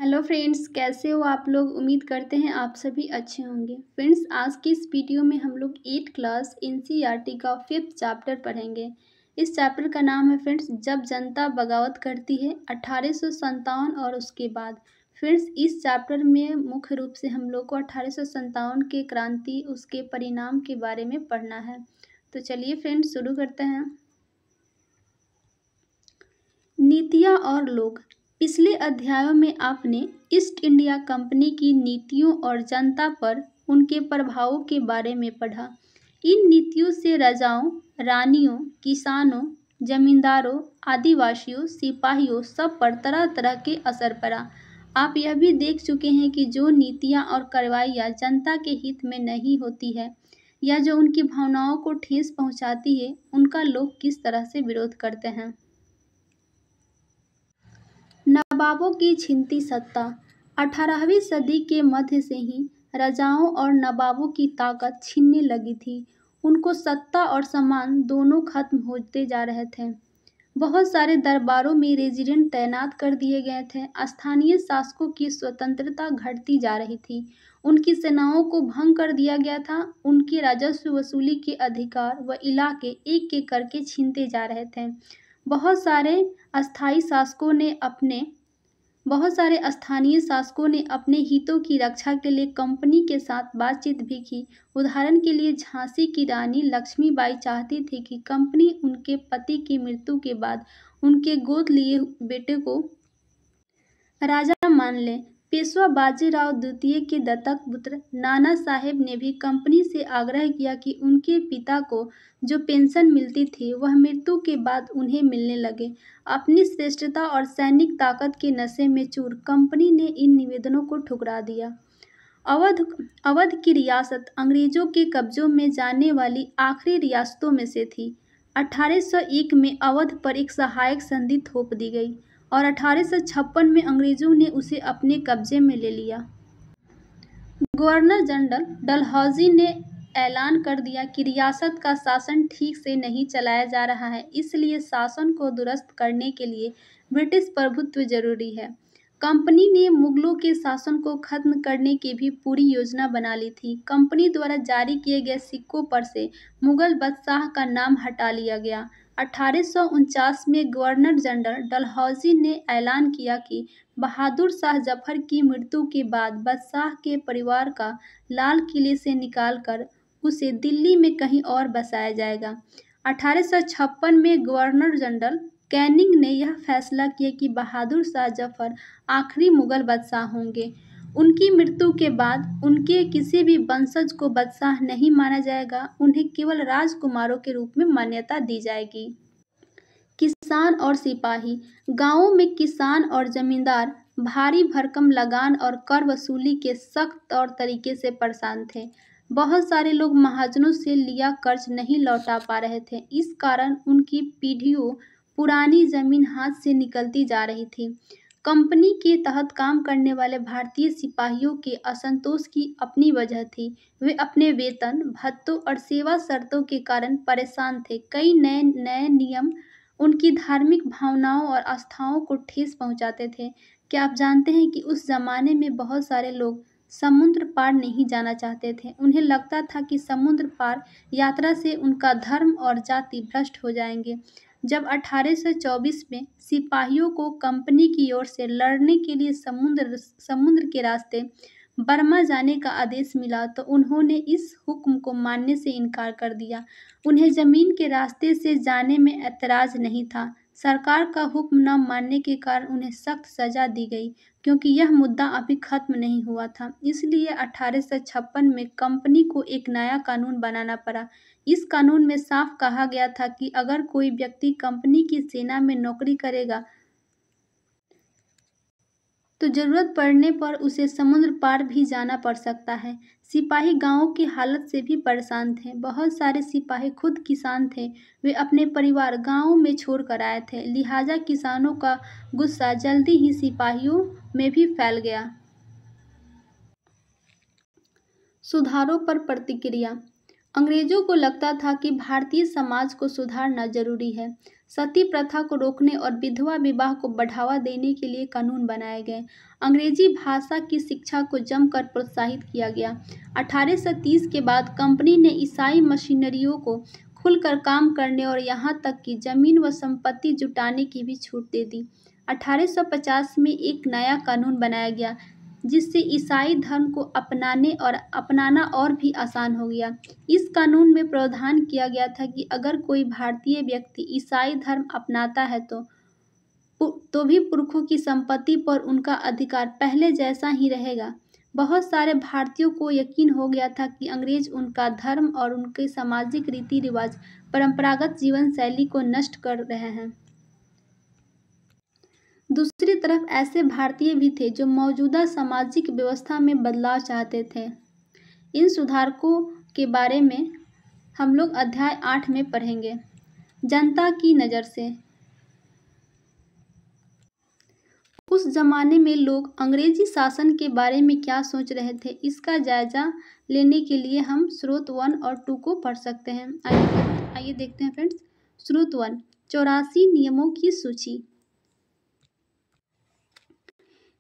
Hello friends, कैसे हो आप लोग। उम्मीद करते हैं आप सभी अच्छे होंगे। फ्रेंड्स, आज की इस वीडियो में हम लोग 8th क्लास एनसीईआरटी का 5th चैप्टर पढ़ेंगे। इस चैप्टर का नाम है फ्रेंड्स जब जनता बगावत करती है 1857 और उसके बाद। फ्रेंड्स, इस चैप्टर में मुख्य रूप से हम लोग को 1857 के क्रांति उसके परिणाम के बारे में पढ़ना है। तो चलिए फ्रेंड्स शुरू करते हैं। नीतियाँ और लोग। पिछले अध्यायों में आपने ईस्ट इंडिया कंपनी की नीतियों और जनता पर उनके प्रभावों के बारे में पढ़ा। इन नीतियों से राजाओं, रानियों, किसानों, जमींदारों, आदिवासियों, सिपाहियों सब पर तरह तरह के असर पड़ा। आप यह भी देख चुके हैं कि जो नीतियाँ और कार्रवाइयाँ जनता के हित में नहीं होती है या जो उनकी भावनाओं को ठेस पहुँचाती है, उनका लोग किस तरह से विरोध करते हैं। नवाबों की छिनती सत्ता। 18वीं सदी के मध्य से ही राजाओं और नवाबों की ताकत छिनने लगी थी। उनको सत्ता और सम्मान दोनों खत्म होते जा रहे थे। बहुत सारे दरबारों में रेजिडेंट तैनात कर दिए गए थे। स्थानीय शासकों की स्वतंत्रता घटती जा रही थी। उनकी सेनाओं को भंग कर दिया गया था। उनके राजस्व वसूली के अधिकार व इलाके एक एक करके छीनते जा रहे थे। बहुत सारे स्थानीय शासकों ने अपने हितों की रक्षा के लिए कंपनी के साथ बातचीत भी की। उदाहरण के लिए झांसी की रानी लक्ष्मीबाई चाहती थी कि कंपनी उनके पति की मृत्यु के बाद उनके गोद लिए बेटे को राजा मान ले। पेशवा बाजीराव द्वितीय के दत्तक पुत्र नाना साहेब ने भी कंपनी से आग्रह किया कि उनके पिता को जो पेंशन मिलती थी वह मृत्यु के बाद उन्हें मिलने लगे। अपनी श्रेष्ठता और सैनिक ताकत के नशे में चूर कंपनी ने इन निवेदनों को ठुकरा दिया। अवध की रियासत अंग्रेजों के कब्जों में जाने वाली आखिरी रियासतों में से थी। 1801 में अवध पर एक सहायक संधि थोप दी गई और 1856 में अंग्रेजों ने उसे अपने कब्जे में ले लिया। गवर्नर जनरल डलहौजी ने ऐलान कर दिया कि रियासत का शासन ठीक से नहीं चलाया जा रहा है, इसलिए शासन को दुरुस्त करने के लिए ब्रिटिश प्रभुत्व जरूरी है। कंपनी ने मुगलों के शासन को खत्म करने की भी पूरी योजना बना ली थी। कंपनी द्वारा जारी किए गए सिक्कों पर से मुगल बादशाह का नाम हटा लिया गया। 1849 में गवर्नर जनरल डलहौजी ने ऐलान किया कि बहादुर शाह जफर की मृत्यु के बाद बादशाह के परिवार का लाल किले से निकालकर उसे दिल्ली में कहीं और बसाया जाएगा। 1856 में गवर्नर जनरल कैनिंग ने यह फैसला किया कि बहादुर शाह जफर आखिरी मुगल बादशाह होंगे। उनकी मृत्यु के बाद उनके किसी भी वंशज को बादशाह नहीं माना जाएगा, उन्हें केवल राजकुमारों के रूप में मान्यता दी जाएगी। किसान और सिपाही। गांवों में किसान और जमींदार भारी भरकम लगान और कर वसूली के सख्त तौर तरीके से परेशान थे। बहुत सारे लोग महाजनों से लिया कर्ज नहीं लौटा पा रहे थे। इस कारण उनकी पीढ़ियों पुरानी जमीन हाथ से निकलती जा रही थी। कंपनी के तहत काम करने वाले भारतीय सिपाहियों के असंतोष की अपनी वजह थी। वे अपने वेतन, भत्तों और सेवा शर्तों के कारण परेशान थे। कई नए नए नियम उनकी धार्मिक भावनाओं और आस्थाओं को ठेस पहुंचाते थे। क्या आप जानते हैं कि उस जमाने में बहुत सारे लोग समुद्र पार नहीं जाना चाहते थे। उन्हें लगता था कि समुद्र पार यात्रा से उनका धर्म और जाति भ्रष्ट हो जाएंगे। जब 1824 में सिपाहियों को कंपनी की ओर से लड़ने के लिए समुद्र के रास्ते बर्मा जाने का आदेश मिला तो उन्होंने इस हुक्म को मानने से इनकार कर दिया। उन्हें जमीन के रास्ते से जाने में ऐतराज नहीं था। सरकार का हुक्म न मानने के कारण उन्हें सख्त सजा दी गई, क्योंकि यह मुद्दा अभी खत्म नहीं हुआ था। इसलिए 1856 में कंपनी को एक नया कानून बनाना पड़ा। इस कानून में साफ कहा गया था कि अगर कोई व्यक्ति कंपनी की सेना में नौकरी करेगा तो जरूरत पड़ने पर उसे समुद्र पार भी जाना पड़ सकता है। सिपाही गांवों की हालत से भी परेशान थे। बहुत सारे सिपाही खुद किसान थे। वे अपने परिवार गांवों में छोड़ कर आए थे। लिहाजा किसानों का गुस्सा जल्दी ही सिपाहियों में भी फैल गया। सुधारों पर प्रतिक्रिया। अंग्रेजों को लगता था कि भारतीय समाज को सुधारना जरूरी है। सती प्रथा को रोकने और विधवा विवाह को बढ़ावा देने के लिए कानून बनाए गए। अंग्रेजी भाषा की शिक्षा को जमकर प्रोत्साहित किया गया। 1830 के बाद कंपनी ने ईसाई मशीनरियों को खुलकर काम करने और यहाँ तक कि जमीन व संपत्ति जुटाने की भी छूट दे दी। 1850 में एक नया कानून बनाया गया जिससे ईसाई धर्म को अपनाना और भी आसान हो गया। इस कानून में प्रावधान किया गया था कि अगर कोई भारतीय व्यक्ति ईसाई धर्म अपनाता है तो भी पुरखों की संपत्ति पर उनका अधिकार पहले जैसा ही रहेगा। बहुत सारे भारतीयों को यकीन हो गया था कि अंग्रेज उनका धर्म और उनके सामाजिक रीति रिवाज, परंपरागत जीवन शैली को नष्ट कर रहे हैं। दूसरी तरफ ऐसे भारतीय भी थे जो मौजूदा सामाजिक व्यवस्था में बदलाव चाहते थे। इन सुधारकों के बारे में हम लोग अध्याय 8 में पढ़ेंगे। जनता की नज़र से। उस जमाने में लोग अंग्रेजी शासन के बारे में क्या सोच रहे थे, इसका जायजा लेने के लिए हम स्रोत 1 और 2 को पढ़ सकते हैं। आइए देखते हैं फ्रेंड्स। स्रोत 1, 84 नियमों की सूची।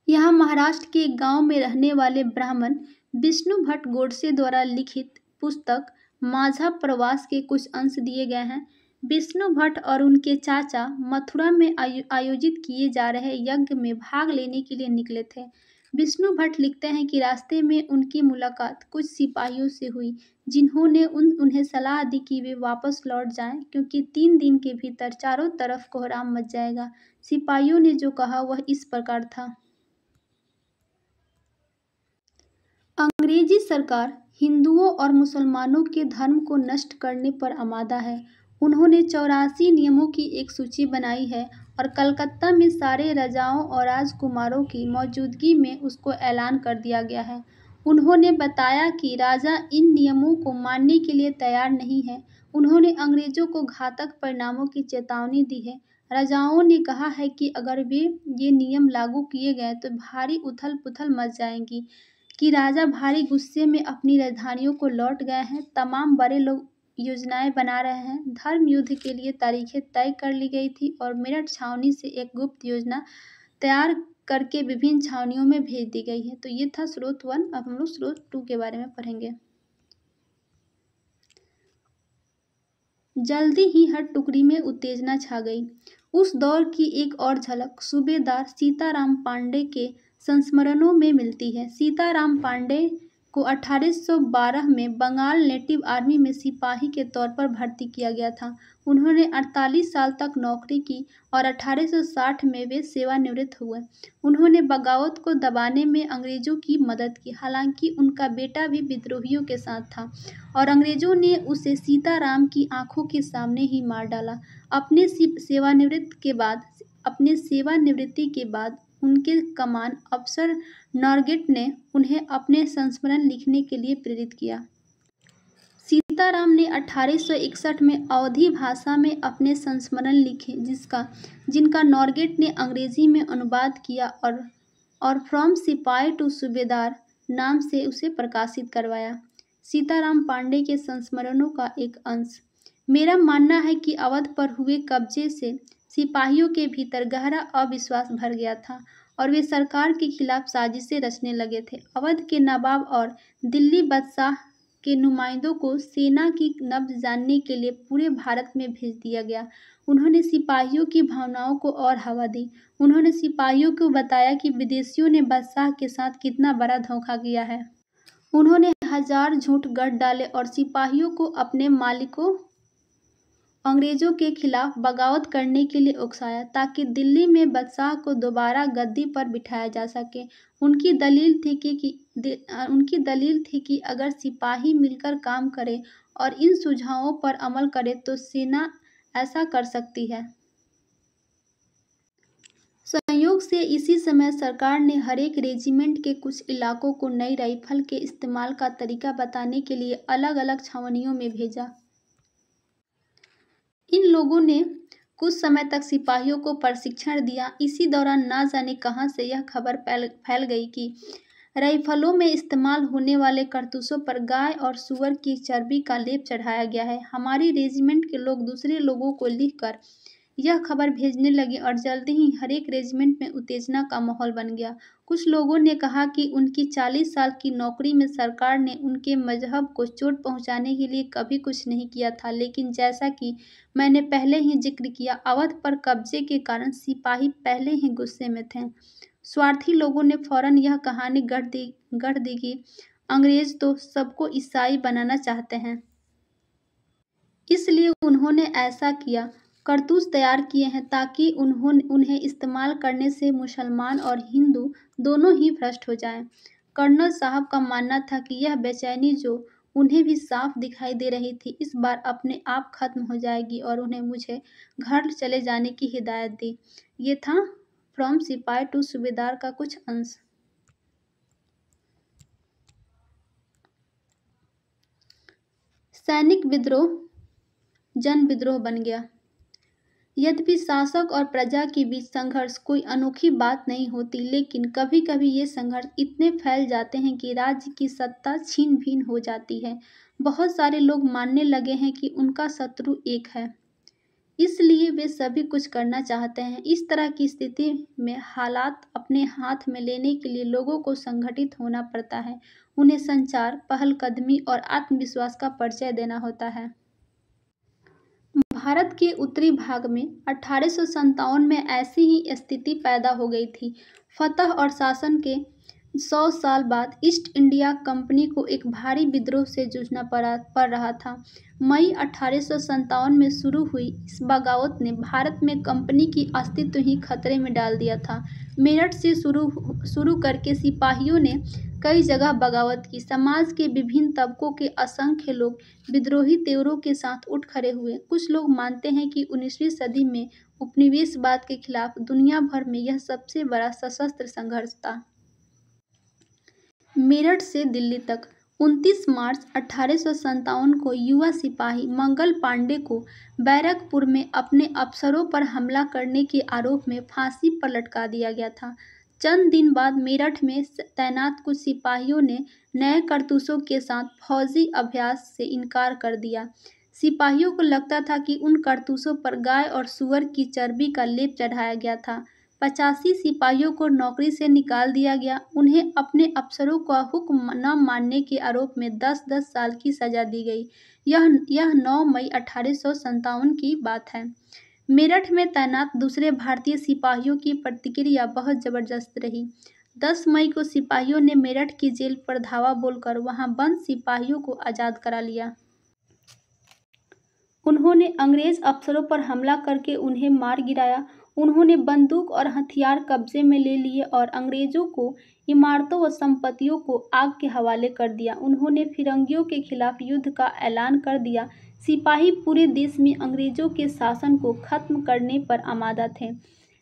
यहाँ महाराष्ट्र के एक गांव में रहने वाले ब्राह्मण विष्णु भट्ट गोडसे द्वारा लिखित पुस्तक माझा प्रवास के कुछ अंश दिए गए हैं। विष्णु भट्ट और उनके चाचा मथुरा में आयोजित किए जा रहे यज्ञ में भाग लेने के लिए निकले थे। विष्णु भट्ट लिखते हैं कि रास्ते में उनकी मुलाकात कुछ सिपाहियों से हुई जिन्होंने उन्हें सलाह दी कि वे वापस लौट जाएं क्योंकि 3 दिन के भीतर चारों तरफ कोहराम मच जाएगा। सिपाहियों ने जो कहा वह इस प्रकार था। अंग्रेजी सरकार हिंदुओं और मुसलमानों के धर्म को नष्ट करने पर आमादा है। उन्होंने 84 नियमों की एक सूची बनाई है और कलकत्ता में सारे राजाओं और राजकुमारों की मौजूदगी में उसको ऐलान कर दिया गया है। उन्होंने बताया कि राजा इन नियमों को मानने के लिए तैयार नहीं है। उन्होंने अंग्रेजों को घातक परिणामों की चेतावनी दी है। राजाओं ने कहा है कि अगर ये नियम लागू किए गए तो भारी उथल पुथल मच जाएगी कि राजा भारी गुस्से में अपनी राजधानियों को लौट गए हैं। तमाम बड़े लोग योजनाएं बना रहे हैं। धर्म युद्ध के लिए तारीखें तय कर ली गई थी और मेरठ छावनी से एक गुप्त योजना तैयार करके विभिन्न छावनियों में भेज दी गई है। तो ये था स्रोत 1। अब हम लोग स्रोत 2 के बारे में पढ़ेंगे। जल्दी ही हर टुकड़ी में उत्तेजना छा गई। उस दौर की एक और झलक सूबेदार सीताराम पांडे के संस्मरणों में मिलती है। सीताराम पांडे को 1812 में बंगाल नेटिव आर्मी में सिपाही के तौर पर भर्ती किया गया था। उन्होंने 48 साल तक नौकरी की और 1860 में वे सेवानिवृत्त हुए। उन्होंने बगावत को दबाने में अंग्रेजों की मदद की। हालांकि उनका बेटा भी विद्रोहियों के साथ था और अंग्रेजों ने उसे सीताराम की आंखों के सामने ही मार डाला। अपने सेवानिवृत्ति के बाद उनके कमान अफसर नॉरगेट ने उन्हें अपने संस्मरण लिखने के लिए प्रेरित किया। सीताराम ने 1861 में अवधी भाषा में अपने संस्मरण लिखे जिनका नॉरगेट ने अंग्रेजी में अनुवाद किया और फ्रॉम सिपाही टू सूबेदार नाम से उसे प्रकाशित करवाया। सीताराम पांडे के संस्मरणों का एक अंश। मेरा मानना है कि अवध पर हुए कब्जे से सिपाहियों के भीतर गहरा अविश्वास भर गया था और वे सरकार के खिलाफ साजिशें रचने लगे थे। अवध के नवाब और दिल्ली बादशाह के नुमाइंदों को सेना की नब्ज जानने के लिए पूरे भारत में भेज दिया गया। उन्होंने सिपाहियों की भावनाओं को और हवा दी। उन्होंने सिपाहियों को बताया कि विदेशियों ने बादशाह के साथ कितना बड़ा धोखा किया है। उन्होंने 1000 झूठ गढ़ डाले और सिपाहियों को अपने मालिकों अंग्रेजों के खिलाफ बगावत करने के लिए उकसाया ताकि दिल्ली में बादशाह को दोबारा गद्दी पर बिठाया जा सके। उनकी दलील थी कि अगर सिपाही मिलकर काम करें और इन सुझावों पर अमल करें तो सेना ऐसा कर सकती है। संयोग से इसी समय सरकार ने हर एक रेजिमेंट के कुछ इलाकों को नई राइफल के इस्तेमाल का तरीका बताने के लिए अलग अलग छावनियों में भेजा। इन लोगों ने कुछ समय तक सिपाहियों को प्रशिक्षण दिया। इसी दौरान ना जाने कहां से यह खबर फैल गई कि राइफलों में इस्तेमाल होने वाले कारतूसों पर गाय और सूअर की चर्बी का लेप चढ़ाया गया है। हमारी रेजिमेंट के लोग दूसरे लोगों को लिखकर यह खबर भेजने लगे और जल्दी ही हर एक रेजिमेंट में उत्तेजना का माहौल बन गया। कुछ लोगों ने कहा कि उनकी 40 साल की नौकरी में सरकार ने उनके मजहब को चोट पहुंचाने के लिए कभी कुछ नहीं किया था, लेकिन जैसा कि मैंने पहले ही जिक्र किया, अवध पर कब्जे के कारण सिपाही पहले ही गुस्से में थे। स्वार्थी लोगों ने फौरन यह कहानी गढ़ दी कि अंग्रेज तो सबको ईसाई बनाना चाहते हैं, इसलिए उन्होंने ऐसा किया। कारतूस तैयार किए हैं ताकि उन्हें इस्तेमाल करने से मुसलमान और हिंदू दोनों ही भ्रष्ट हो जाएं। कर्नल साहब का मानना था कि यह बेचैनी जो उन्हें भी साफ दिखाई दे रही थी, इस बार अपने आप खत्म हो जाएगी और उन्हें मुझे घर चले जाने की हिदायत दी। ये था फ्रॉम सिपाही टू सूबेदार का कुछ अंश। सैनिक विद्रोह जन विद्रोह बन गया। यद्यपि शासक और प्रजा के बीच संघर्ष कोई अनोखी बात नहीं होती, लेकिन कभी कभी ये संघर्ष इतने फैल जाते हैं कि राज्य की सत्ता छीन भीन हो जाती है। बहुत सारे लोग मानने लगे हैं कि उनका शत्रु एक है, इसलिए वे सभी कुछ करना चाहते हैं। इस तरह की स्थिति में हालात अपने हाथ में लेने के लिए लोगों को संगठित होना पड़ता है। उन्हें संचार, पहलकदमी और आत्मविश्वास का परिचय देना होता है। भारत के उत्तरी भाग में 1857 में ऐसी ही स्थिति पैदा हो गई थी। फतह और शासन के 100 साल बाद ईस्ट इंडिया कंपनी को एक भारी विद्रोह से जूझना पड़ रहा था। मई 1857 में शुरू हुई इस बगावत ने भारत में कंपनी की अस्तित्व ही खतरे में डाल दिया था। मेरठ से शुरू करके सिपाहियों ने कई जगह बगावत की। समाज के विभिन्न तबकों के असंख्य लोग विद्रोही तेवरों के साथ उठ खड़े हुए। कुछ लोग मानते हैं कि 19वीं सदी में उपनिवेशवाद के खिलाफ दुनिया भर में यह सबसे बड़ा सशस्त्र संघर्ष था। मेरठ से दिल्ली तक 29 मार्च 1857 को युवा सिपाही मंगल पांडे को बैरकपुर में अपने अफसरों पर हमला करने के आरोप में फांसी पर लटका दिया गया था। चंद दिन बाद मेरठ में तैनात कुछ सिपाहियों ने नए कारतूसों के साथ फौजी अभ्यास से इनकार कर दिया। सिपाहियों को लगता था कि उन कारतूसों पर गाय और सुअर की चर्बी का लेप चढ़ाया गया था। 85 सिपाहियों को नौकरी से निकाल दिया गया। उन्हें अपने अफसरों का हुक्म न मानने के आरोप में 10-10 साल की सजा दी गई। यह 9 मई 1857 की बात है। मेरठ में तैनात दूसरे भारतीय सिपाहियों की प्रतिक्रिया बहुत जबरदस्त रही। 10 मई को सिपाहियों ने मेरठ की जेल पर धावा बोलकर वहां बंद सिपाहियों को आज़ाद करा लिया। उन्होंने अंग्रेज अफसरों पर हमला करके उन्हें मार गिराया। उन्होंने बंदूक और हथियार कब्जे में ले लिए और अंग्रेजों को इमारतों व संपत्तियों को आग के हवाले कर दिया। उन्होंने फिरंगियों के खिलाफ युद्ध का ऐलान कर दिया। सिपाही पूरे देश में अंग्रेजों के शासन को खत्म करने पर आमादा थे,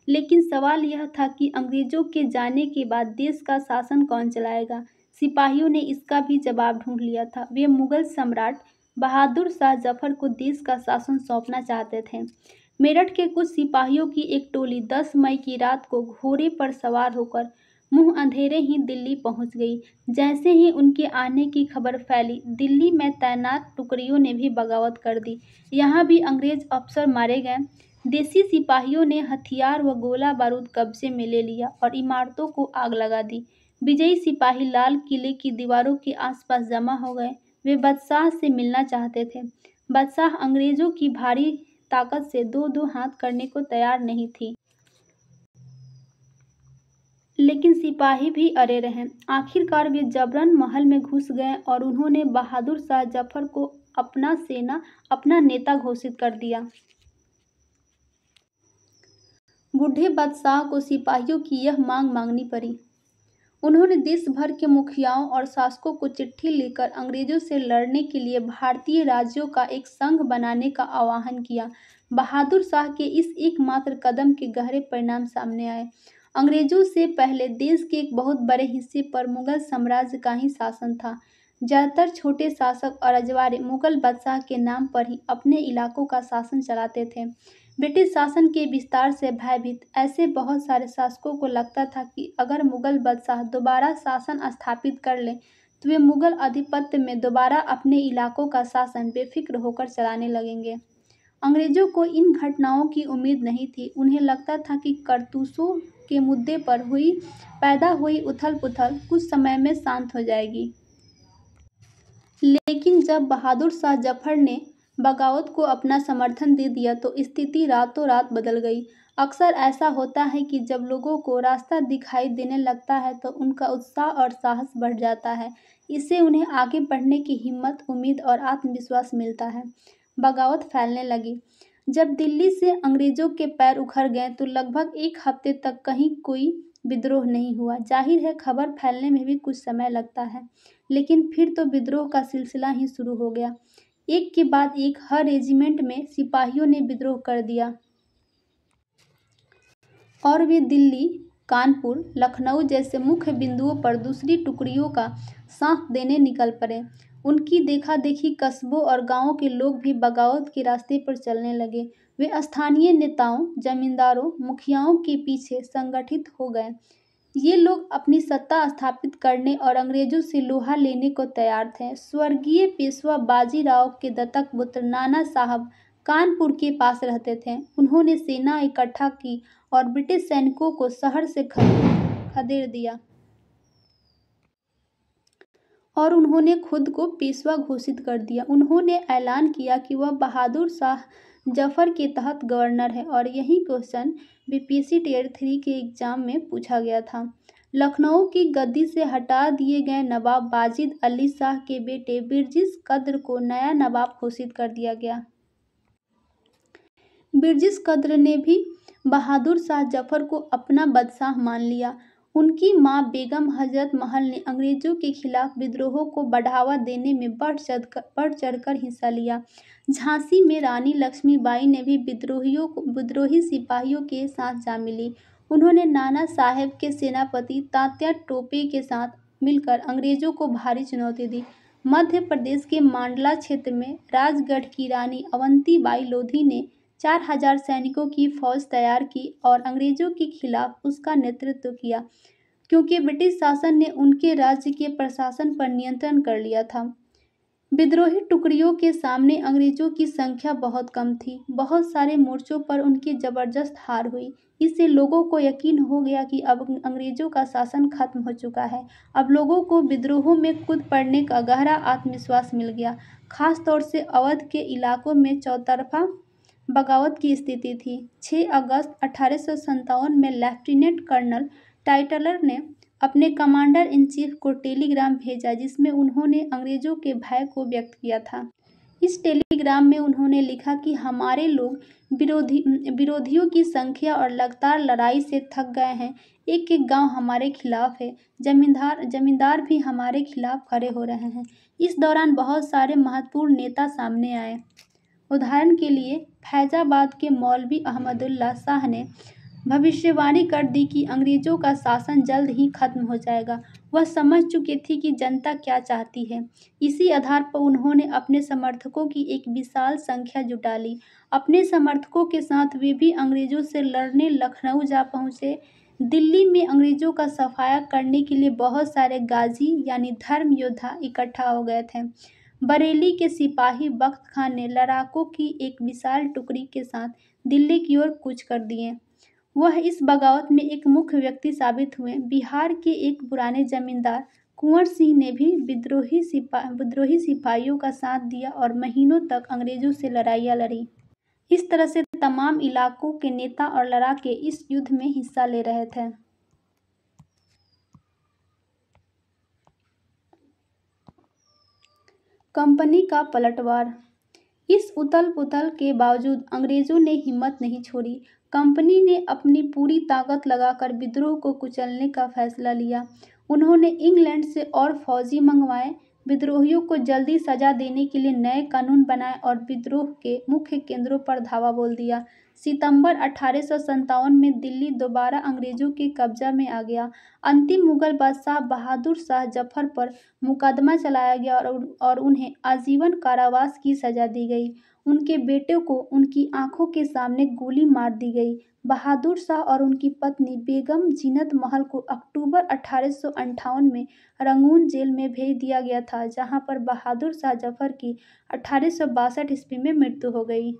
लेकिन सवाल यह था कि अंग्रेजों के जाने के बाद देश का शासन कौन चलाएगा। सिपाहियों ने इसका भी जवाब ढूंढ लिया था। वे मुगल सम्राट बहादुर शाह जफर को देश का शासन सौंपना चाहते थे। मेरठ के कुछ सिपाहियों की एक टोली 10 मई की रात को घोड़े पर सवार होकर मुंह अंधेरे ही दिल्ली पहुंच गई। जैसे ही उनके आने की खबर फैली, दिल्ली में तैनात टुकड़ियों ने भी बगावत कर दी। यहाँ भी अंग्रेज अफसर मारे गए। देसी सिपाहियों ने हथियार व गोला बारूद कब्जे में ले लिया और इमारतों को आग लगा दी। विजयी सिपाही लाल किले की दीवारों के आसपास जमा हो गए। वे बादशाह से मिलना चाहते थे। बादशाह अंग्रेजों की भारी ताकत से दो हाथ करने को तैयार नहीं थी, लेकिन सिपाही भी अड़े रहे। आखिरकार वे जबरन महल में घुस गए और उन्होंने बहादुर शाह जफर को अपना नेता घोषित कर दिया। बूढ़े बादशाह को सिपाहियों की यह मांग मांगनी पड़ी। उन्होंने देश भर के मुखियाओं और शासकों को चिट्ठी लिखकर अंग्रेजों से लड़ने के लिए भारतीय राज्यों का एक संघ बनाने का आह्वान किया। बहादुर शाह के इस एकमात्र कदम के गहरे परिणाम सामने आए। अंग्रेजों से पहले देश के एक बहुत बड़े हिस्से पर मुगल साम्राज्य का ही शासन था। ज्यादातर छोटे शासक और रजवाड़े मुगल बादशाह के नाम पर ही अपने इलाकों का शासन चलाते थे। ब्रिटिश शासन के विस्तार से भयभीत ऐसे बहुत सारे शासकों को लगता था कि अगर मुगल बादशाह दोबारा शासन स्थापित कर लें तो वे मुगल आधिपत्य में दोबारा अपने इलाकों का शासन बेफिक्र होकर चलाने लगेंगे। अंग्रेजों को इन घटनाओं की उम्मीद नहीं थी। उन्हें लगता था कि कारतूसों के मुद्दे पर पैदा हुई उथल-पुथल कुछ समय में शांत हो जाएगी। लेकिन जब बहादुर शाह जफर ने बगावत को अपना समर्थन दे दिया तो स्थिति रातों रात बदल गई। अक्सर ऐसा होता है कि जब लोगों को रास्ता दिखाई देने लगता है तो उनका उत्साह और साहस बढ़ जाता है। इससे उन्हें आगे बढ़ने की हिम्मत, उम्मीद और आत्मविश्वास मिलता है। बगावत फैलने लगी। जब दिल्ली से अंग्रेजों के पैर उखड़ गए तो लगभग एक हफ्ते तक कहीं कोई विद्रोह नहीं हुआ। जाहिर है, खबर फैलने में भी कुछ समय लगता है, लेकिन फिर तो विद्रोह का सिलसिला ही शुरू हो गया। एक के बाद एक हर रेजिमेंट में सिपाहियों ने विद्रोह कर दिया और वे दिल्ली, कानपुर, लखनऊ जैसे मुख्य बिंदुओं पर दूसरी टुकड़ियों का साथ देने निकल पड़े। उनकी देखा-देखी कस्बों और गांवों के लोग भी बगावत के रास्ते पर चलने लगे। वे स्थानीय नेताओं, जमींदारों, मुखियाओं के पीछे संगठित हो गए। ये लोग अपनी सत्ता स्थापित करने और अंग्रेजों से लोहा लेने को तैयार थे। स्वर्गीय पेशवा बाजीराव के दत्तक पुत्र नाना साहब कानपुर के पास रहते थे। उन्होंने सेना इकट्ठा की और ब्रिटिश सैनिकों को शहर से खदेड़ दिया और उन्होंने खुद को पेशवा घोषित कर दिया। उन्होंने ऐलान किया कि वह बहादुर शाह जफर के तहत गवर्नर है और यही क्वेश्चन बीपीएससी टियर 3 के एग्जाम में पूछा गया था। लखनऊ की गद्दी से हटा दिए गए नवाब वाजिद अली शाह के बेटे बिरजिस कद्र को नया नवाब घोषित कर दिया गया। बिरजिस कद्र ने भी बहादुर शाह जफर को अपना बादशाह मान लिया। उनकी मां बेगम हजरत महल ने अंग्रेजों के खिलाफ विद्रोहों को बढ़ावा देने में बढ़ चढ़कर हिस्सा लिया। झांसी में रानी लक्ष्मीबाई ने भी विद्रोही सिपाहियों के साथ जा मिली। उन्होंने नाना साहेब के सेनापति तात्या टोपे के साथ मिलकर अंग्रेजों को भारी चुनौती दी। मध्य प्रदेश के मांडला क्षेत्र में राजगढ़ की रानी अवंतीबाई लोधी ने 4000 सैनिकों की फौज तैयार की और अंग्रेजों के खिलाफ उसका नेतृत्व किया, क्योंकि ब्रिटिश शासन ने उनके राज्य के प्रशासन पर नियंत्रण कर लिया था। विद्रोही टुकड़ियों के सामने अंग्रेजों की संख्या बहुत कम थी। बहुत सारे मोर्चों पर उनकी जबरदस्त हार हुई। इससे लोगों को यकीन हो गया कि अब अंग्रेजों का शासन खत्म हो चुका है। अब लोगों को विद्रोहों में कूद पड़ने का गहरा आत्मविश्वास मिल गया। खास तौर से अवध के इलाकों में चौतरफा बगावत की स्थिति थी। 6 अगस्त 1857 में लेफ्टिनेंट कर्नल टाइटलर ने अपने कमांडर इन चीफ को टेलीग्राम भेजा जिसमें उन्होंने अंग्रेजों के भय को व्यक्त किया था। इस टेलीग्राम में उन्होंने लिखा कि हमारे लोग विरोधियों की संख्या और लगातार लड़ाई से थक गए हैं। एक-एक गांव हमारे खिलाफ है। जमींदार भी हमारे खिलाफ खड़े हो रहे हैं। इस दौरान बहुत सारे महत्वपूर्ण नेता सामने आए। उदाहरण के लिए फैजाबाद के मौलवी अहमदुल्ला शाह ने भविष्यवाणी कर दी कि अंग्रेजों का शासन जल्द ही खत्म हो जाएगा। वह समझ चुके थे कि जनता क्या चाहती है। इसी आधार पर उन्होंने अपने समर्थकों की एक विशाल संख्या जुटा ली। अपने समर्थकों के साथ वे भी अंग्रेजों से लड़ने लखनऊ जा पहुंचे। दिल्ली में अंग्रेजों का सफाया करने के लिए बहुत सारे गाजी यानी धर्म योद्धा इकट्ठा हो गए थे। बरेली के सिपाही बख्त खान ने लड़ाकों की एक विशाल टुकड़ी के साथ दिल्ली की ओर कूच कर दिए। वह इस बगावत में एक मुख्य व्यक्ति साबित हुए। बिहार के एक पुराने जमींदार कुंवर सिंह ने भी विद्रोही सिपाहियों का साथ दिया और महीनों तक अंग्रेजों से लड़ाइयाँ लड़ी। इस तरह से तमाम इलाकों के नेता और लड़ाके इस युद्ध में हिस्सा ले रहे थे। कंपनी का पलटवार। इस उथल-पुथल के बावजूद अंग्रेजों ने हिम्मत नहीं छोड़ी। कंपनी ने अपनी पूरी ताकत लगाकर विद्रोह को कुचलने का फैसला लिया। उन्होंने इंग्लैंड से और फौजी मंगवाए, विद्रोहियों को जल्दी सजा देने के लिए नए कानून बनाए और विद्रोह के मुख्य केंद्रों पर धावा बोल दिया। सितंबर 1857 में दिल्ली दोबारा अंग्रेजों के कब्जा में आ गया। अंतिम मुगल बादशाह बहादुर शाह जफर पर मुकदमा चलाया गया और उन्हें आजीवन कारावास की सजा दी गई। उनके बेटे को उनकी आंखों के सामने गोली मार दी गई। बहादुर शाह और उनकी पत्नी बेगम जीनत महल को अक्टूबर 1858 में रंगून जेल में भेज दिया गया था, जहां पर बहादुर शाह जफर की 1862 ईस्वी में मृत्यु हो गई।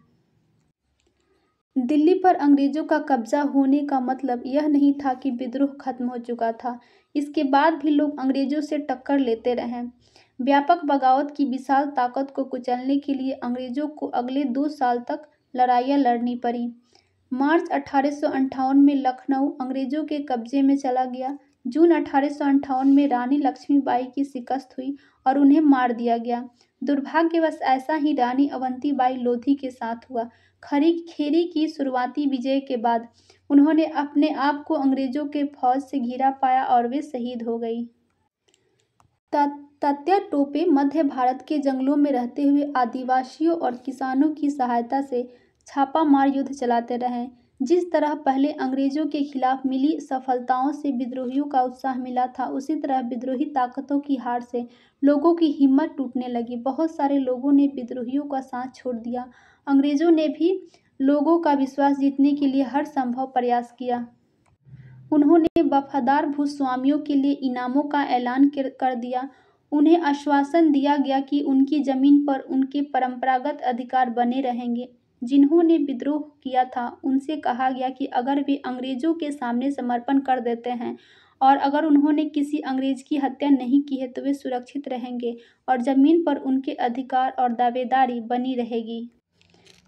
दिल्ली पर अंग्रेजों का कब्जा होने का मतलब यह नहीं था कि विद्रोह खत्म हो चुका था। इसके बाद भी लोग अंग्रेजों से टक्कर लेते रहे। व्यापक बगावत की विशाल ताकत को कुचलने के लिए अंग्रेजों को अगले 2 साल तक लड़ाइयाँ लड़नी पड़ी। मार्च 1858 में लखनऊ अंग्रेजों के कब्जे में चला गया। जून 1858 में रानी लक्ष्मीबाई की शिकस्त हुई और उन्हें मार दिया गया। दुर्भाग्यवश ऐसा ही रानी अवंतीबाई लोधी के साथ हुआ। खेरी की शुरुआती विजय के बाद उन्होंने अपने आप को अंग्रेजों के फौज से घिरा पाया और वे शहीद हो गई। तात्या टोपे मध्य भारत के जंगलों में रहते हुए आदिवासियों और किसानों की सहायता से छापामार युद्ध चलाते रहे। जिस तरह पहले अंग्रेजों के खिलाफ मिली सफलताओं से विद्रोहियों का उत्साह मिला था, उसी तरह विद्रोही ताकतों की हार से लोगों की हिम्मत टूटने लगी। बहुत सारे लोगों ने विद्रोहियों का साथ छोड़ दिया। अंग्रेजों ने भी लोगों का विश्वास जीतने के लिए हर संभव प्रयास किया। उन्होंने वफादार भूस्वामियों के लिए इनामों का ऐलान कर दिया। उन्हें आश्वासन दिया गया कि उनकी जमीन पर उनके परंपरागत अधिकार बने रहेंगे। जिन्होंने विद्रोह किया था उनसे कहा गया कि अगर वे अंग्रेजों के सामने समर्पण कर देते हैं और अगर उन्होंने किसी अंग्रेज की हत्या नहीं की है तो वे सुरक्षित रहेंगे और जमीन पर उनके अधिकार और दावेदारी बनी रहेगी।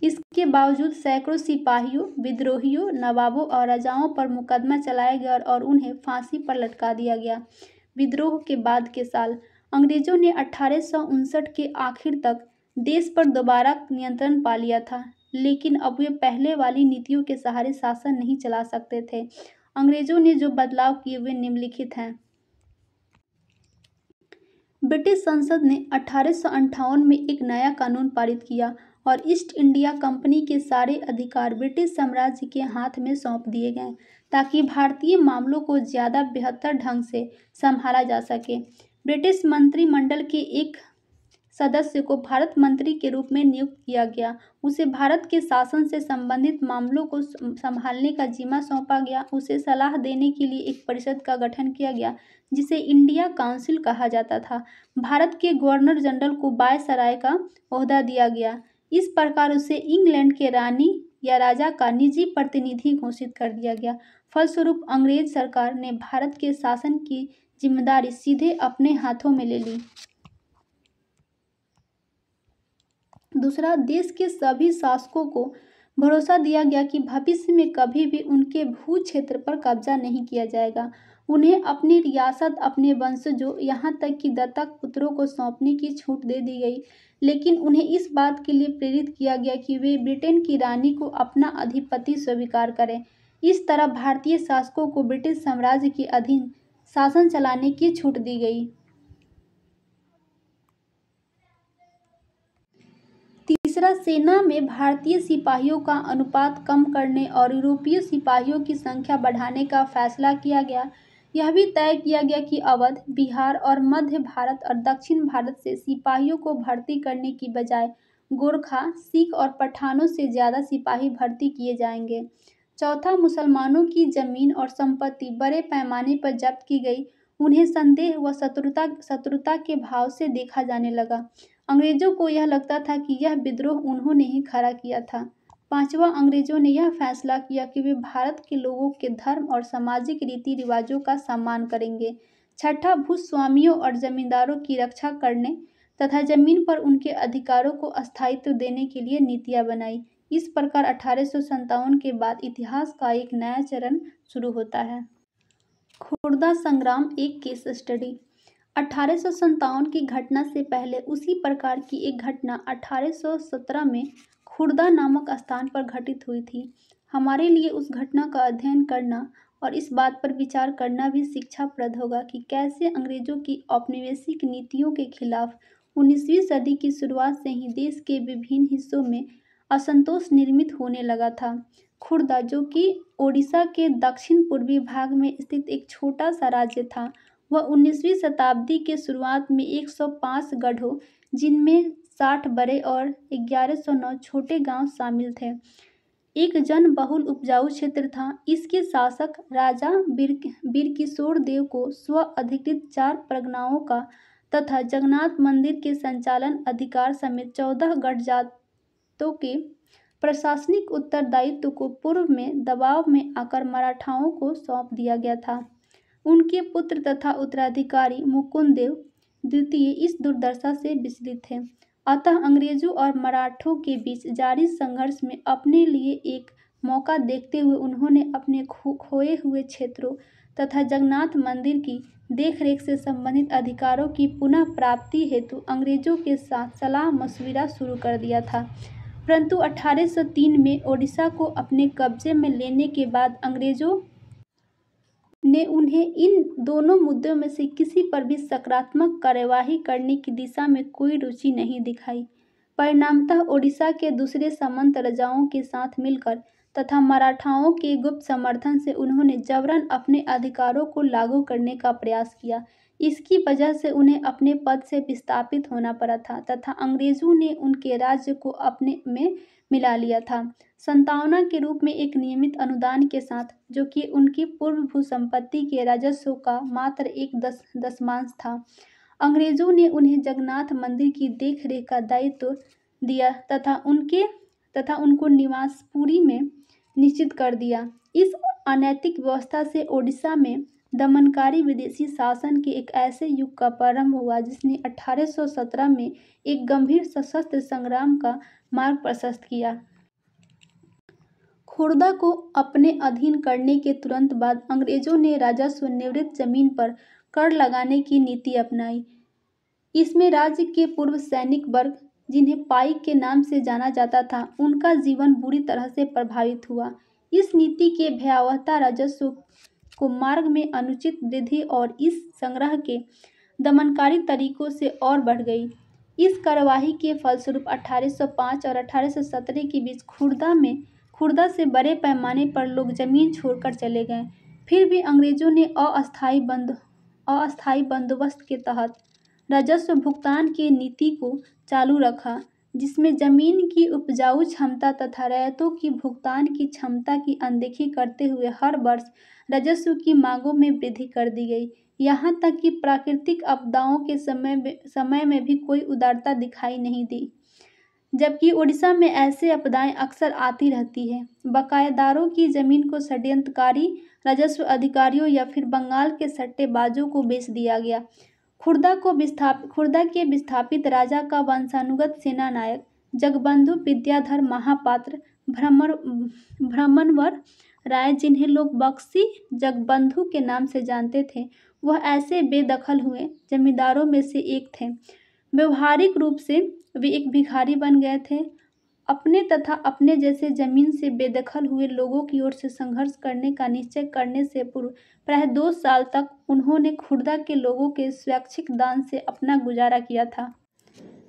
इसके बावजूद सैकड़ों सिपाहियों, विद्रोहियों, नवाबों और राजाओं पर मुकदमा चलाया गया और उन्हें फांसी पर लटका दिया गया। विद्रोह के बाद के साल अंग्रेजों ने 1859 के आखिर तक देश पर दोबारा नियंत्रण पा लिया था, लेकिन अब वे पहले वाली नीतियों के सहारे शासन नहीं चला सकते थे। अंग्रेजों ने जो बदलाव किए वे निम्नलिखित हैं। ब्रिटिश संसद ने 1858 में एक नया कानून पारित किया और ईस्ट इंडिया कंपनी के सारे अधिकार ब्रिटिश साम्राज्य के हाथ में सौंप दिए गए ताकि भारतीय मामलों को ज़्यादा बेहतर ढंग से संभाला जा सके। ब्रिटिश मंत्रिमंडल के एक सदस्य को भारत मंत्री के रूप में नियुक्त किया गया। उसे भारत के शासन से संबंधित मामलों को संभालने का जिम्मा सौंपा गया। उसे सलाह देने के लिए एक परिषद का गठन किया गया जिसे इंडिया काउंसिल कहा जाता था। भारत के गवर्नर जनरल को वायसराय का ओहदा दिया गया। इस प्रकार उसे इंग्लैंड के रानी या राजा का निजी प्रतिनिधि घोषित कर दिया गया। फलस्वरूप अंग्रेज सरकार ने भारत के शासन की जिम्मेदारी सीधे अपने हाथों में ले ली। दूसरा, देश के सभी शासकों को भरोसा दिया गया कि भविष्य में कभी भी उनके भू क्षेत्र पर कब्जा नहीं किया जाएगा। उन्हें अपनी रियासत अपने वंशजों यहाँ तक कि दत्तक पुत्रों को सौंपने की छूट दे दी गई, लेकिन उन्हें इस बात के लिए प्रेरित किया गया कि वे ब्रिटेन की रानी को अपना अधिपति स्वीकार करें। इस तरह भारतीय शासकों को ब्रिटिश साम्राज्य के अधीन शासन चलाने की छूट दी गई। तीसरा, सेना में भारतीय सिपाहियों का अनुपात कम करने और यूरोपीय सिपाहियों की संख्या बढ़ाने का फैसला किया गया। यह भी तय किया गया कि अवध, बिहार और मध्य भारत और दक्षिण भारत से सिपाहियों को भर्ती करने की बजाय गोरखा, सिख और पठानों से ज़्यादा सिपाही भर्ती किए जाएंगे। चौथा, मुसलमानों की जमीन और संपत्ति बड़े पैमाने पर जब्त की गई। उन्हें संदेह व शत्रुता के भाव से देखा जाने लगा। अंग्रेजों को यह लगता था कि यह विद्रोह उन्होंने ही खड़ा किया था। पांचवा, अंग्रेजों ने यह फैसला किया कि वे भारत के लोगों के धर्म और सामाजिक रीति रिवाजों का सम्मान करेंगे। छठा, भूस्वामियों और जमींदारों की रक्षा करने तथा जमीन पर उनके अधिकारों को स्थायित्व देने के लिए नीतियां बनाई। इस प्रकार 1857 के बाद इतिहास का एक नया चरण शुरू होता है। खुर्दा संग्राम एक केस स्टडी। 1857 की घटना से पहले उसी प्रकार की एक घटना 1817 में खुर्दा नामक स्थान पर घटित हुई थी। हमारे लिए उस घटना का अध्ययन करना और इस बात पर विचार करना भी शिक्षाप्रद होगा कि कैसे अंग्रेजों की औपनिवेशिक नीतियों के खिलाफ 19वीं सदी की शुरुआत से ही देश के विभिन्न हिस्सों में असंतोष निर्मित होने लगा था। खुर्दा, जो कि ओडिशा के दक्षिण पूर्वी भाग में स्थित एक छोटा सा राज्य था, वह 19वीं शताब्दी के शुरुआत में 105 गढ़ों, जिनमें 60 बड़े और 1109 छोटे गांव शामिल थे, एक जनबहुल उपजाऊ क्षेत्र था। इसके शासक राजा वीरकिशोर देव को स्व अधिकृत 4 परगनाओं का तथा जगन्नाथ मंदिर के संचालन अधिकार समेत 14 गढ़ जातों के प्रशासनिक उत्तरदायित्व को पूर्व में दबाव में आकर मराठाओं को सौंप दिया गया था। उनके पुत्र तथा उत्तराधिकारी मुकुंददेव द्वितीय इस दुर्दशा से विचलित थे। अतः अंग्रेजों और मराठों के बीच जारी संघर्ष में अपने लिए एक मौका देखते हुए उन्होंने अपने खोए हुए क्षेत्रों तथा जगन्नाथ मंदिर की देखरेख से संबंधित अधिकारों की पुनः प्राप्ति हेतु अंग्रेजों के साथ सलाह मशविरा शुरू कर दिया था। परंतु 1803 में ओडिशा को अपने कब्जे में लेने के बाद अंग्रेजों ने उन्हें इन दोनों मुद्दों में से किसी पर भी सकारात्मक कार्यवाही करने की दिशा में कोई रुचि नहीं दिखाई। परिणामतः ओडिशा के दूसरे सामंत राजाओं के साथ मिलकर तथा मराठाओं के गुप्त समर्थन से उन्होंने जबरन अपने अधिकारों को लागू करने का प्रयास किया। इसकी वजह से उन्हें अपने पद से विस्थापित होना पड़ा था तथा अंग्रेजों ने उनके राज्य को अपने में मिला लिया था, संतावना के रूप में एक नियमित अनुदान के साथ, जो कि उनकी पूर्व भूसंपत्ति के राजस्व का मात्र एक दशमांश था। अंग्रेजों ने उन्हें जगन्नाथ मंदिर की देखरेख का दायित्व दिया तथा उनको निवासपुरी में निश्चित कर दिया। इस अनैतिक व्यवस्था से ओडिशा में दमनकारी विदेशी शासन के एक ऐसे युग का प्रारंभ हुआ जिसने 1817 में एक गंभीर सशस्त्र संग्राम का मार्ग प्रशस्त किया। खुर्दा को अपने अधीन करने के तुरंत बाद अंग्रेजों ने राजस्व निवृत्त जमीन पर कर लगाने की नीति अपनाई। इसमें राज्य के पूर्व सैनिक वर्ग, जिन्हें पाइक के नाम से जाना जाता था, उनका जीवन बुरी तरह से प्रभावित हुआ। इस नीति के भयावहता राजस्व को मार्ग में अनुचित वृद्धि और इस संग्रह के दमनकारी तरीकों से और बढ़ गई। इस कार्यवाही के फलस्वरूप 1805 और 1817 के बीच खुर्दा से बड़े पैमाने पर लोग जमीन छोड़कर चले गए। फिर भी अंग्रेजों ने अस्थायी बंदोबस्त के तहत राजस्व भुगतान की नीति को चालू रखा, जिसमें जमीन की उपजाऊ क्षमता तथा रैयतों की भुगतान की क्षमता की अनदेखी करते हुए हर वर्ष राजस्व की मांगों में वृद्धि कर दी गई। यहाँ तक कि प्राकृतिक आपदाओं के समय में भी कोई उदारता दिखाई नहीं दी, जबकि ओडिशा में ऐसे आपदाएं अक्सर आती रहती है। बकायेदारों की जमीन को षड्यंत्रकारी राजस्व अधिकारियों या फिर बंगाल के सट्टेबाजों को बेच दिया गया। खुर्दा के विस्थापित राजा का वंशानुगत सेनानायक जगबंधु विद्याधर महापात्र भ्रमणवर राय, जिन्हें लोग बक्सी जगबंधु के नाम से जानते थे, वह ऐसे बेदखल हुए जमींदारों में से एक थे। व्यवहारिक रूप से वे एक भिखारी बन गए थे। अपने तथा अपने जैसे जमीन से बेदखल हुए लोगों की ओर से संघर्ष करने का निश्चय करने से पूर्व प्राय 2 साल तक उन्होंने खुर्दा के लोगों के स्वैच्छिक दान से अपना गुजारा किया था।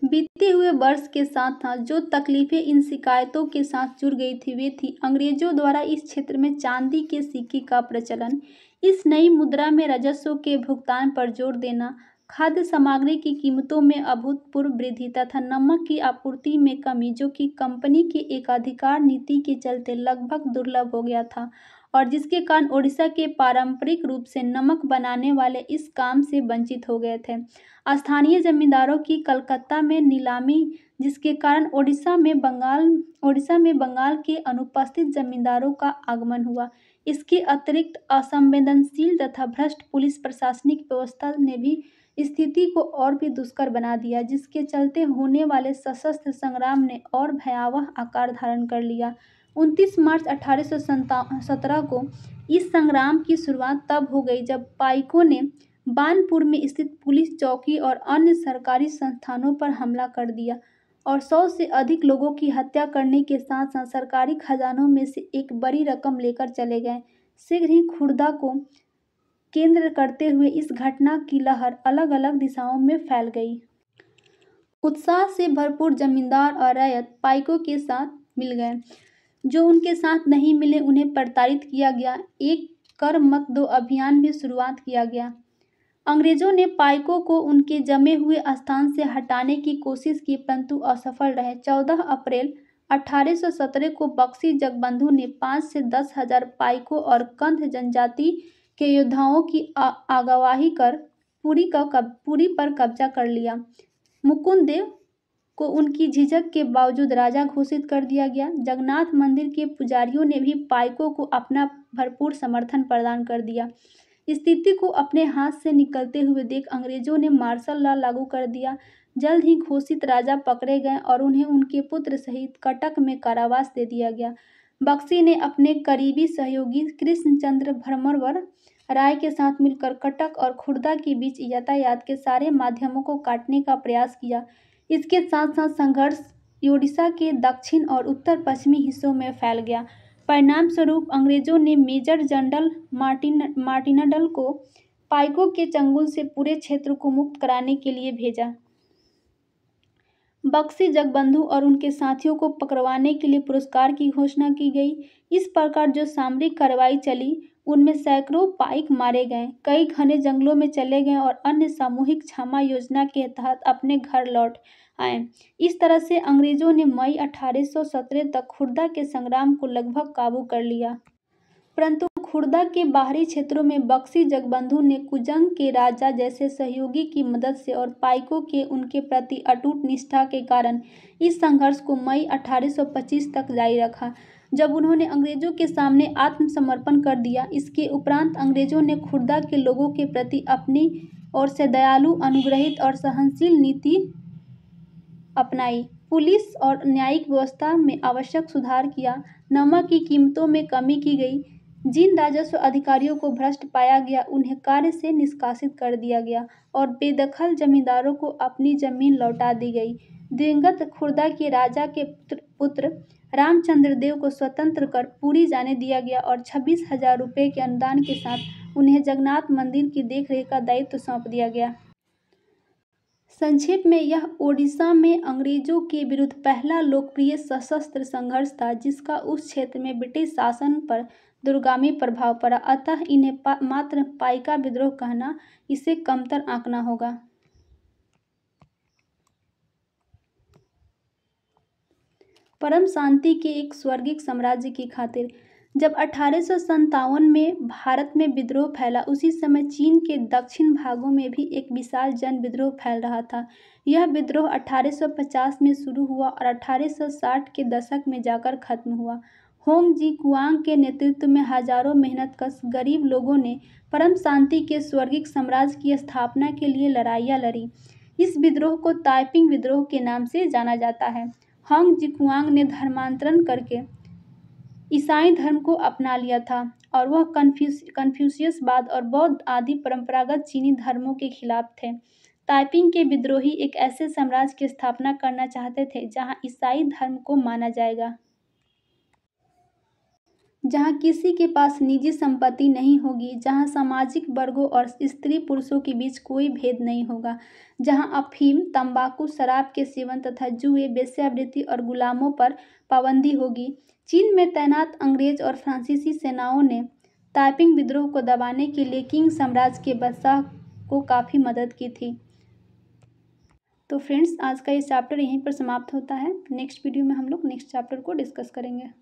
बीते हुए वर्ष के साथ जो तकलीफें इन शिकायतों के साथ जुड़ गई थी, वे थी अंग्रेजों द्वारा इस क्षेत्र में चांदी के सिक्के का प्रचलन, इस नई मुद्रा में राजस्व के भुगतान पर जोर देना, खाद्य सामग्री की कीमतों में अभूतपूर्व वृद्धि तथा नमक की आपूर्ति में कमी, जो कि कंपनी की एकाधिकार नीति के चलते लगभग दुर्लभ हो गया था और जिसके कारण ओडिशा के पारंपरिक रूप से नमक बनाने वाले इस काम से वंचित हो गए थे। स्थानीय जमींदारों की कलकत्ता में नीलामी, जिसके कारण ओडिशा में बंगाल के अनुपस्थित जमींदारों का आगमन हुआ। इसके अतिरिक्त असंवेदनशील तथा भ्रष्ट पुलिस प्रशासनिक व्यवस्था ने भी स्थिति को और भी दुष्कर बना दिया, जिसके चलते होने वाले सशस्त्र संग्राम ने और भयावह आकार धारण कर लिया। 29 मार्च 1817 को इस संग्राम की शुरुआत तब हो गई जब पाइकों ने बानपुर में स्थित पुलिस चौकी और अन्य सरकारी संस्थानों पर हमला कर दिया और 100 से अधिक लोगों की हत्या करने के साथ साथ सरकारी खजानों में से एक बड़ी रकम लेकर चले गए। शीघ्र ही खुर्दा को केंद्र करते हुए इस घटना की लहर अलग अलग दिशाओं में फैल गई। उत्साह से भरपूर जमींदार और रैयत पाइकों के साथ मिल गए। जो उनके साथ नहीं मिले उन्हें प्रताड़ित किया गया। एक कर मत दो अभियान भी शुरुआत किया गया। अंग्रेजों ने पाइकों को उनके जमे हुए स्थान से हटाने की कोशिश की, परंतु असफल रहे। 14 अप्रैल 1817 को बक्सी जगबंधु ने 5 से 10 हजार पाइकों और कंथ जनजाति के योद्धाओं की अगवाई कर पुरी पर कब्जा कर लिया। मुकुंददेव को उनकी झिझक के बावजूद राजा घोषित कर दिया गया। जगन्नाथ मंदिर के पुजारियों ने भी पाइकों को अपना भरपूर समर्थन प्रदान कर दिया। स्थिति को अपने हाथ से निकलते हुए देख अंग्रेजों ने मार्शल लॉ लागू कर दिया। जल्द ही घोषित राजा पकड़े गए और उन्हें उनके पुत्र सहित कटक में कारावास दे दिया गया। बख्शी ने अपने करीबी सहयोगी कृष्णचंद्र भ्रमरवर राय के साथ मिलकर कटक और खुर्दा के बीच यातायात के सारे माध्यमों को काटने का प्रयास किया। इसके साथ साथ संघर्ष ओडिशा के दक्षिण और उत्तर पश्चिमी हिस्सों में फैल गया। परिणाम स्वरूप अंग्रेजों ने मेजर जनरल मार्टिनडल को पाइकों के चंगुल से पूरे क्षेत्र को मुक्त कराने के लिए भेजा। बख्शी, जगबंधु और उनके साथियों को पकड़वाने के लिए पुरस्कार की घोषणा की गई। इस प्रकार जो सामरिक कार्रवाई चली उनमें सैकड़ों पाइक मारे गए, कई घने जंगलों में चले गए और अन्य सामूहिक क्षमा योजना के तहत अपने घर लौट आए। इस तरह से अंग्रेजों ने मई 1817 तक खुर्दा के संग्राम को लगभग काबू कर लिया। परंतु खुर्दा के बाहरी क्षेत्रों में बख्शी, जगबंधु ने कुजंग के राजा जैसे सहयोगी की मदद से और पाइकों के उनके प्रति अटूट निष्ठा के कारण इस संघर्ष को मई 1825 तक जारी रखा, जब उन्होंने अंग्रेजों के सामने आत्मसमर्पण कर दिया। इसके उपरांत अंग्रेजों ने खुर्दा के लोगों के प्रति अपनी ओर से दयालु, अनुग्रहित और सहनशील नीति अपनाई। पुलिस और न्यायिक व्यवस्था में आवश्यक सुधार किया। नमक की कीमतों में कमी की गई। जिन राजस्व अधिकारियों को भ्रष्ट पाया गया उन्हें कार्य से निष्कासित कर दिया गया और बेदखल जमींदारों को अपनी जमीन लौटा दी गई। दिवंगत खुर्दा के राजा के पुत्र रामचंद्र देव को स्वतंत्र कर पुरी जाने दिया गया और 26,000 रुपये के अनुदान के साथ उन्हें जगन्नाथ मंदिर की देखरेख का दायित्व सौंप दिया गया। संक्षेप में, यह ओडिशा में अंग्रेजों के विरुद्ध पहला लोकप्रिय सशस्त्र संघर्ष था जिसका उस क्षेत्र में ब्रिटिश शासन पर दूरगामी प्रभाव पड़ा। अतः इन्हें मात्र पाइका विद्रोह कहना, इसे कमतर आंकना होगा। परम शांति के एक स्वर्गिक साम्राज्य की खातिर। जब 1857 में भारत में विद्रोह फैला, उसी समय चीन के दक्षिण भागों में भी एक विशाल जन विद्रोह फैल रहा था। यह विद्रोह 1850 में शुरू हुआ और 1860 के दशक में जाकर खत्म हुआ। होंग जी कुआंग के नेतृत्व में हजारों मेहनतकश गरीब लोगों ने परम शांति के स्वर्गिक साम्राज्य की स्थापना के लिए लड़ाइयाँ लड़ी। इस विद्रोह को ताइपिंग विद्रोह के नाम से जाना जाता है। होंग जी कुआंग ने धर्मांतरण करके ईसाई धर्म को अपना लिया था और वह कन्फ्यूशियसवाद और बौद्ध आदि परंपरागत चीनी धर्मों के खिलाफ थे। ताइपिंग के विद्रोही एक ऐसे साम्राज्य की स्थापना करना चाहते थे जहां ईसाई धर्म को माना जाएगा, जहां किसी के पास निजी संपत्ति नहीं होगी, जहां सामाजिक वर्गों और स्त्री पुरुषों के बीच कोई भेद नहीं होगा, जहां अफीम, तंबाकू, शराब के सेवन तथा जुए, वेश्यावृत्ति और गुलामों पर पाबंदी होगी। चीन में तैनात अंग्रेज और फ्रांसीसी सेनाओं ने ताइपिंग विद्रोह को दबाने के लिए किंग साम्राज्य के बादशाह को काफ़ी मदद की थी। तो फ्रेंड्स, आज का ये चैप्टर यहीं पर समाप्त होता है। नेक्स्ट वीडियो में हम लोग नेक्स्ट चैप्टर को डिस्कस करेंगे।